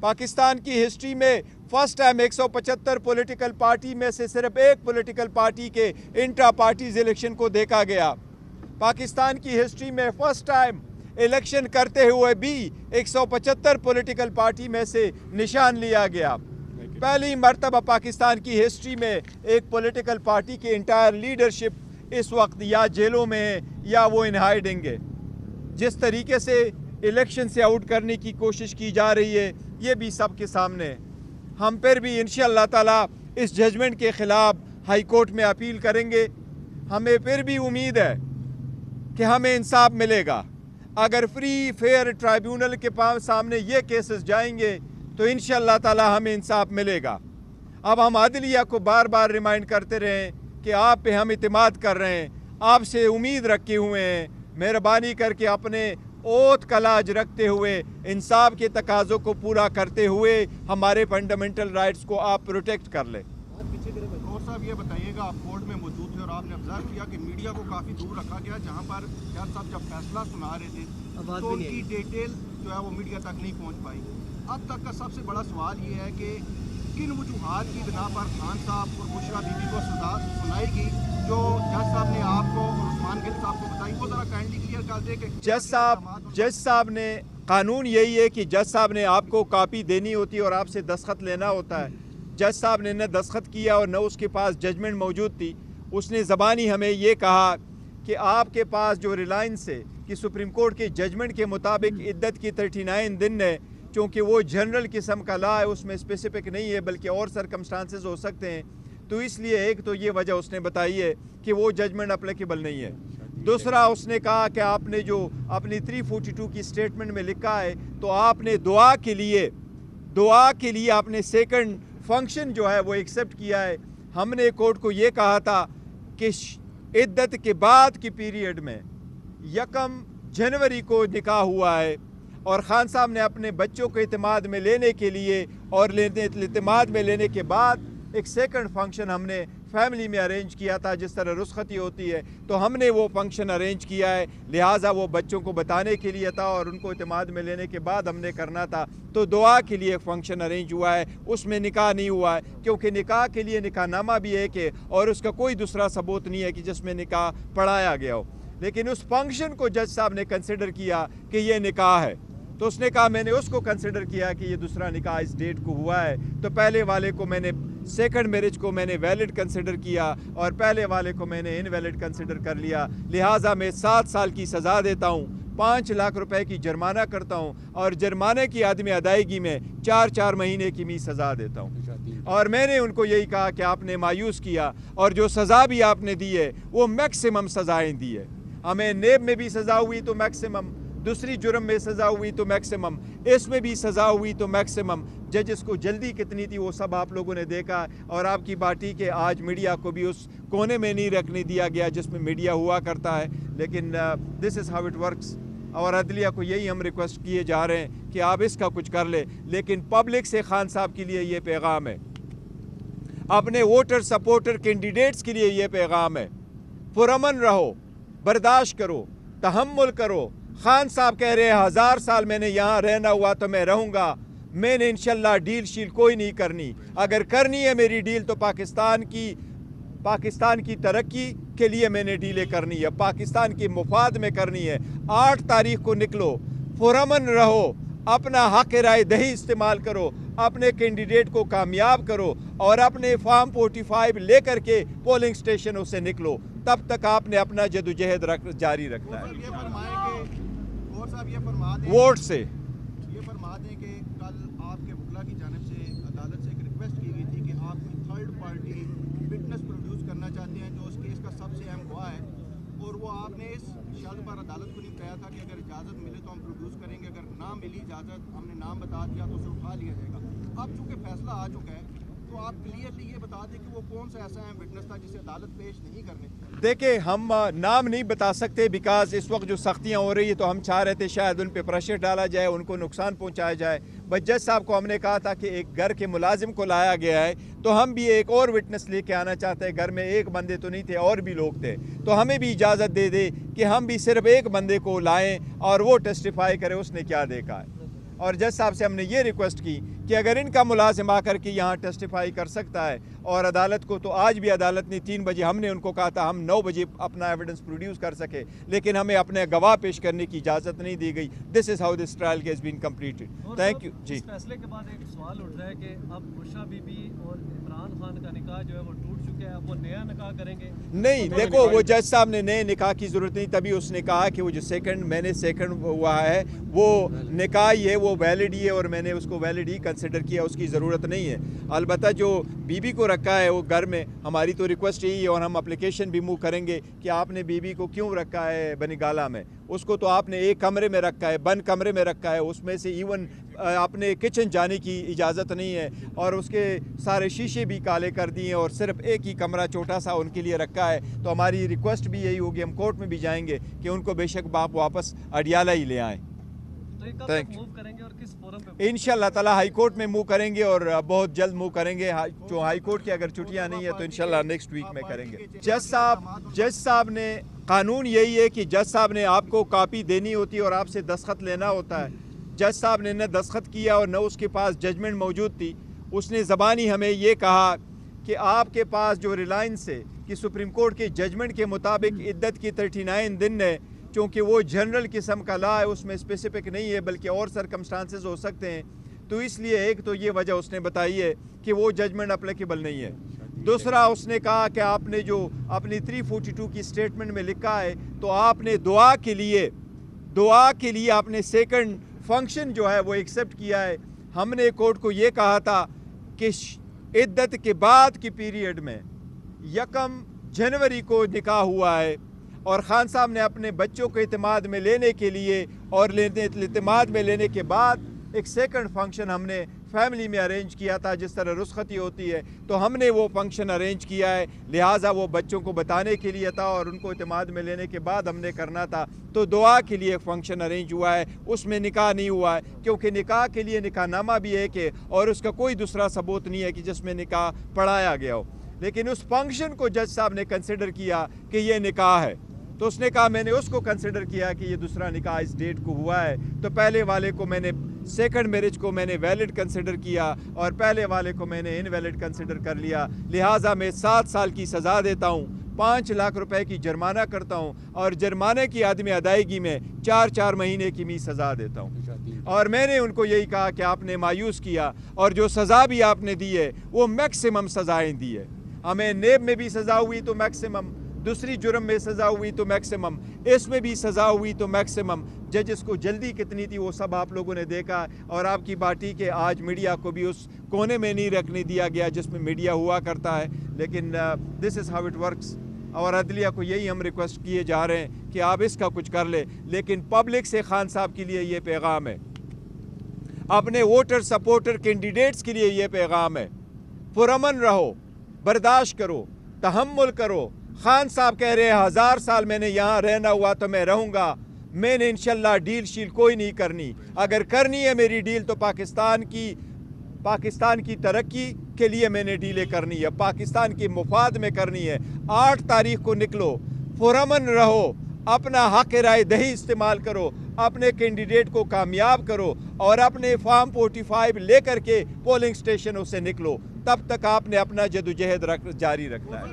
पाकिस्तान की हिस्ट्री में first time 175 political party में से सिर्फ एक पॉलिटिकल पार्टी के इंट्रा पार्टीज इलेक्शन को देखा गया। पाकिस्तान की हिस्ट्री में फर्स्ट टाइम इलेक्शन करते हुए भी 175 पॉलिटिकल पार्टी में से निशान लिया गया। पहली मर्तबा पाकिस्तान की हिस्ट्री में एक पॉलिटिकल पार्टी की इंटायर लीडरशिप इस वक्त या जेलों में है या वो इन हाइडिंग है। जिस तरीके से इलेक्शन से आउट करने की कोशिश की जा रही है ये भी सबके सामने है। हम फिर भी इंशाअल्लाह ताला इस जजमेंट के ख़िलाफ़ हाई कोर्ट में अपील करेंगे। हमें फिर भी उम्मीद है कि हमें इंसाफ मिलेगा। अगर फ्री फेयर ट्राइब्यूनल के सामने ये केसेस जाएंगे तो इंशाअल्लाह ताला हमें इंसाफ मिलेगा। अब हम अदलिया को बार बार रिमाइंड करते रहें कि आप पे हम इत्मीद कर रहे हैं, आपसे उम्मीद रखे हुए हैं। मेहरबानी करके अपने ओथ का लाज रखते हुए इंसाफ के तकाज़ों को पूरा करते हुए हमारे फंडामेंटल राइट्स को आप प्रोटेक्ट कर लें। और साहब ये बताइएगा, आप कोर्ट में मौजूद थे और आपने ऑब्जर्व किया कि मीडिया को काफ़ी दूर रखा गया, जहाँ पर जज साहब जब फैसला सुना रहे थे तो उनकी डिटेल जो है वो मीडिया तक नहीं पहुँच पाई। अब तक का सबसे बड़ा सवाल ये है कि किन वजूहात की बिना पर खान साहब और बुशरा बीबी को सजा सुनाएगी जो जज साहब ने आपको और उस्मान गिल साहब को बताई, वो ज़रा काइंडली क्लियर कर दे कि जज साहब ने कानून यही है कि जज साहब ने आपको कॉपी देनी होती है और आपसे दस्तखत लेना होता है। जज साहब ने न दस्तखत किया और न उसके पास जजमेंट मौजूद थी। उसने ज़बानी हमें ये कहा कि आपके पास जो रिलायंस है कि सुप्रीम कोर्ट के जजमेंट के मुताबिक इद्दत की 39 दिन है, चूँकि वो जनरल किस्म का लॉ है उसमें स्पेसिफिक नहीं है बल्कि और सरकमस्टांसेस हो सकते हैं, तो इसलिए एक तो ये वजह उसने बताई है कि वो जजमेंट अप्लीकेबल नहीं है। दूसरा उसने कहा कि आपने जो अपनी 342 की स्टेटमेंट में लिखा है तो आपने दुआ के लिए आपने सेकंड फंक्शन जो है वो एक्सेप्ट किया है। हमने कोर्ट को ये कहा था कि इद्दत के बाद की पीरियड में 1 जनवरी को निकाह हुआ है और खान साहब ने अपने बच्चों को इत्मीद में लेने के लिए और इत्मीद में लेने के बाद एक सेकंड फंक्शन हमने फैमिली में अरेंज किया था, जिस तरह रुस्खती होती है तो हमने वो फंक्शन अरेंज किया है। लिहाजा वो बच्चों को बताने के लिए था और उनको इत्मीद में लेने के बाद हमने करना था, तो दुआ के लिए एक फंक्शन अरेंज हुआ है, उसमें निकाह नहीं हुआ है क्योंकि निकाह के लिए निकाहनामा भी एक है और उसका कोई दूसरा सबूत नहीं है कि जिसमें निकाह पढ़ाया गया हो। लेकिन उस फंक्शन को जज साहब ने कंसिडर किया कि ये निकाह है, तो उसने कहा मैंने उसको कंसिडर किया कि ये दूसरा निकाह इस डेट को हुआ है, तो पहले वाले को मैंने सेकंड मैरिज को मैंने वैलिड कंसिडर किया और पहले वाले को मैंने इनवैलिड कंसिडर कर लिया। लिहाजा मैं 7 साल की सज़ा देता हूँ, 5 लाख रुपए की जुर्माना करता हूँ और जुर्माने की आदमी अदायगी में 4-4 महीने की मैं सज़ा देता हूँ। और मैंने उनको यही कहा कि आपने मायूस किया और जो सज़ा भी आपने दी है वो मैक्सिमम सज़ाएँ दी है। हमें नेब में भी सज़ा हुई तो मैक्सिमम, दूसरी जुर्म में सज़ा हुई तो मैक्सिमम, इसमें भी सज़ा हुई तो मैक्सिमम। जजेस को जल्दी कितनी थी वो सब आप लोगों ने देखा और आपकी पार्टी के आज मीडिया को भी उस कोने में नहीं रखने दिया गया जिसमें मीडिया हुआ करता है। लेकिन this is how it works. और अदलिया को यही हम रिक्वेस्ट किए जा रहे हैं कि आप इसका कुछ कर ले। लेकिन पब्लिक से खान साहब के लिए ये पैगाम है, अपने वोटर सपोर्टर कैंडिडेट्स के लिए ये पैगाम है, पुरअमन रहो, बर्दाश्त करो, तहम्मुल करो। खान साहब कह रहे हैं 1000 साल मैंने यहाँ रहना हुआ तो मैं रहूँगा, मैंने इंशाल्लाह डील शील कोई नहीं करनी। अगर करनी है मेरी डील तो पाकिस्तान की तरक्की के लिए मैंने डीलें करनी है, पाकिस्तान की मुफाद में करनी है। 8 तारीख को निकलो, पुरअमन रहो, अपना हक राय दही इस्तेमाल करो, अपने कैंडिडेट को कामयाब करो और अपने फॉर्म 45 लेकर के पोलिंग स्टेशनों से निकलो। तब तक आपने अपना जदोजहद जारी रखना है। वोट से ये फरमा दें कि कल आपके वकला की जानिब से अदालत से एक रिक्वेस्ट की गई थी कि आप कोई थर्ड पार्टी विटनेस प्रोड्यूस करना चाहते हैं जो उस केस का सबसे अहम गवाह है, और वो आपने इस शर्त पर अदालत को नहीं कहा था कि अगर इजाज़त मिले तो हम प्रोड्यूस करेंगे, अगर ना मिली इजाज़त, हमने नाम बता दिया तो उसे उठा लिया जाएगा। अब चूँकि फैसला आ चुका है तो आप क्लियरली ये बता दें कि वो कौन सा ऐसा अहम विटनेस था जिसे अदालत पेश नहीं करने। देखिए हम नाम नहीं बता सकते बिकॉज इस वक्त जो सख्तियाँ हो रही है तो हम चाह रहे थे शायद उन पे प्रेशर डाला जाए, उनको नुकसान पहुंचाया जाए। बट जज साहब को हमने कहा था कि एक घर के मुलाजिम को लाया गया है तो हम भी एक और विटनेस लेके आना चाहते हैं। घर में एक बंदे तो नहीं थे, और भी लोग थे, तो हमें भी इजाज़त दे दे कि हम भी सिर्फ एक बंदे को लाएँ और वो टेस्टिफाई करे उसने क्या देखा है। और जज साहब से हमने ये रिक्वेस्ट की کہ اگر ان کا ملازم آ کر کے یہاں ٹیسٹیفائی کر سکتا ہے اور عدالت کو، تو آج بھی عدالت نے 3 بجے، ہم نے ان کو کہا تھا ہم 9 بجے اپنا ایویڈنس پروڈیوس کر سکے، لیکن ہمیں اپنے گواہ پیش کرنے کی اجازت نہیں دی گئی. This is how this trial has been completed. Thank you. جی، اس فیصلے کے بعد ایک سوال اٹھ رہا ہے کہ اب بشرا بی بی اور عمران خان کا نکاح جو ہے وہ ٹوٹ چکا ہے، اب وہ نیا نکاح کریں گے؟ نہیں، دیکھو وہ جج صاحب نے نئے نکاح کی ضرورت نہیں، تبھی اس نے کہا کہ وہ جو سیکنڈ ہوا ہے وہ نکاح ہی ہے، وہ ویلڈ ہی ہے، اور میں نے اس کو ویلڈ ہی کنسیڈر کیا، اس کی ضرورت نہیں ہے. البتہ جو بی بی کو رکھا ہے وہ گھر میں، ہماری تو ریکویسٹ یہی ہے، اور ہم اپلیکیشن بھی موو کریں گے کہ آپ نے بی بی کو کیوں رکھا ہے بنگالہ میں. اس کو تو آپ نے ایک کمرے میں رکھا ہے، بند کمرے میں رکھا ہے، اس میں سے ایون اپنے کچن جانے کی اجازت نہیں ہے، اور اس کے سارے شیشے بھی کالے کر دیے، اور صرف ایک ہی کمرہ چھوٹا سا ان کے لیے رکھا ہے. تو ہماری ریکویسٹ بھی یہی ہوگی، ہم کورٹ میں بھی جائیں گے کہ ان کو بے شک باپ واپس اڈیالہ ہی لے آئیں. تو یہ کب تک موو کریں گے اور کس فورم پہ؟ انشاءاللہ تعالی ہائی کورٹ میں موو کریں گے، اور بہت جلد موو کریں گے. جو ہائی کورٹ کی اگر چھٹیاں نہیں ہے تو انشاءاللہ نیکسٹ ویک میں کریں گے. جج صاحب نے، قانون یہی ہے کہ جج صاحب نے آپ کو کاپی دینی ہوتی ہے اور آپ سے دستخط لینا ہوتا ہے. جج صاحب نے نہ دستخط کیا اور نہ اس کے پاس ججمنٹ موجود تھی. اس نے زبانی ہمیں یہ کہا کہ آپ کے پاس جو ریلائنس ہے کہ سپریم کورٹ کے ججمنٹ کے مطابق عدت کی 39 دن ہے، چونکہ وہ جنرل قسم کا لا ہے، اس میں اسپیسیفک نہیں ہے بلکہ اور سرکمسٹانسز ہو سکتے ہیں، تو اس لیے ایک تو یہ وجہ اس نے بتائی ہے کہ وہ ججمنٹ اپلیکیبل نہیں ہے. دوسرا اس نے کہا کہ آپ نے جو اپنی 342 کی سٹیٹمنٹ میں لکھا ہے تو آپ نے دعا کے لیے آپ نے سیکنڈ فنکشن جو ہے وہ ایکسیپٹ کیا ہے. ہم نے کورٹ کو یہ کہا تھا کہ عدت کے بعد کی پیریڈ میں 1 جنوری کو نکاح ہوا ہے، اور خان صاحب نے اپنے بچوں کو اعتماد میں لینے کے لیے اور اعتماد میں لینے کے بعد ایک سیکنڈ فنکشن ہم نے فیملی میں ارینج کیا تھا، جس طرح رخصتی ہوتی ہے تو ہم نے وہ فنکشن ارینج کیا ہے. لہٰذا وہ بچوں کو بتانے کے لیے تھا اور ان کو اعتماد میں لینے کے بعد ہم نے کرنا تھا. تو دعا کے لیے ایک فنکشن ارینج ہوا ہے، اس میں نکاح نہیں ہوا ہے، کیونکہ نکاح کے لیے نکاح نامہ بھی ہے کہ، اور اس کا کوئی دوسرا ثبوت نہیں ہے کہ جس میں نکاح پڑھایا گیا ہو. لیکن اس فنکشن کو جج صاحب نے کنسیڈر کیا کہ یہ نکاح ہے، تو اس نے کہا میں نے اس کو کنسیڈر کیا کہ یہ دوسرا نکاح اس ڈیٹ کو ہوا ہے، تو پہلے والے کو میں نے، سیکنڈ میرج کو میں نے ویلڈ کنسیڈر کیا اور پہلے والے کو میں نے انویلڈ کنسیڈر کر لیا. لہٰذا میں 7 سال کی سزا دیتا ہوں، 5 لاکھ روپے کی جرمانہ کرتا ہوں، اور جرمانے کی عدم ادائیگی میں 4 مہینے کی بھی سزا دیتا ہوں. اور میں نے ان کو یہی کہا کہ آپ نے مایوس کیا، اور جو سزا بھی آپ نے دی ہے وہ میکسیمم سزائیں دی ہے. ہمیں نیب میں بھی سزا ہوئی تو میکسیمم، دوسری جرم میں سزا ہوئی تو میکسیمم، اس میں بھی سزا ہوئی تو میکسیمم. ججز کو جلدی کتنی تھی وہ سب آپ لوگوں نے دیکھا، اور آپ کی پارٹی کے آج میڈیا کو بھی اس کونے میں نہیں رکھنے دیا گیا جس میں میڈیا ہوا کرتا ہے. لیکن دس از ہاؤ اٹ ورکس، اور عدلیہ کو یہی ہم ریکویسٹ کیے جا رہے ہیں کہ آپ اس کا کچھ کر لیں. لیکن پبلک سے خان صاحب کے لیے یہ پیغام ہے، اپنے ووٹر سپورٹر کینڈیڈیٹس کے لیے یہ پیغام ہے، پرامن رہو، برداشت کرو، تحمل کرو. خان صاحب کہہ رہے ہیں 1000 سال میں نے یہاں رہنا ہوا تو میں رہوں گا، میں نے انشاءاللہ ڈیل شیل کوئی نہیں کرنی. اگر کرنی ہے میری ڈیل تو پاکستان کی ترقی کے لیے میں نے ڈیلیں کرنی ہے، پاکستان کے مفاد میں کرنی ہے. 8 تاریخ کو نکلو، پرامن رہو، اپنا حق رائے دہی استعمال کرو، اپنے کینڈیڈیٹ کو کامیاب کرو، اور اپنے فارم 45 لے کر کے پولنگ سٹیشنوں سے نکلو. تب تک آپ نے اپنا جدوجہد جاری رکھنا ہے.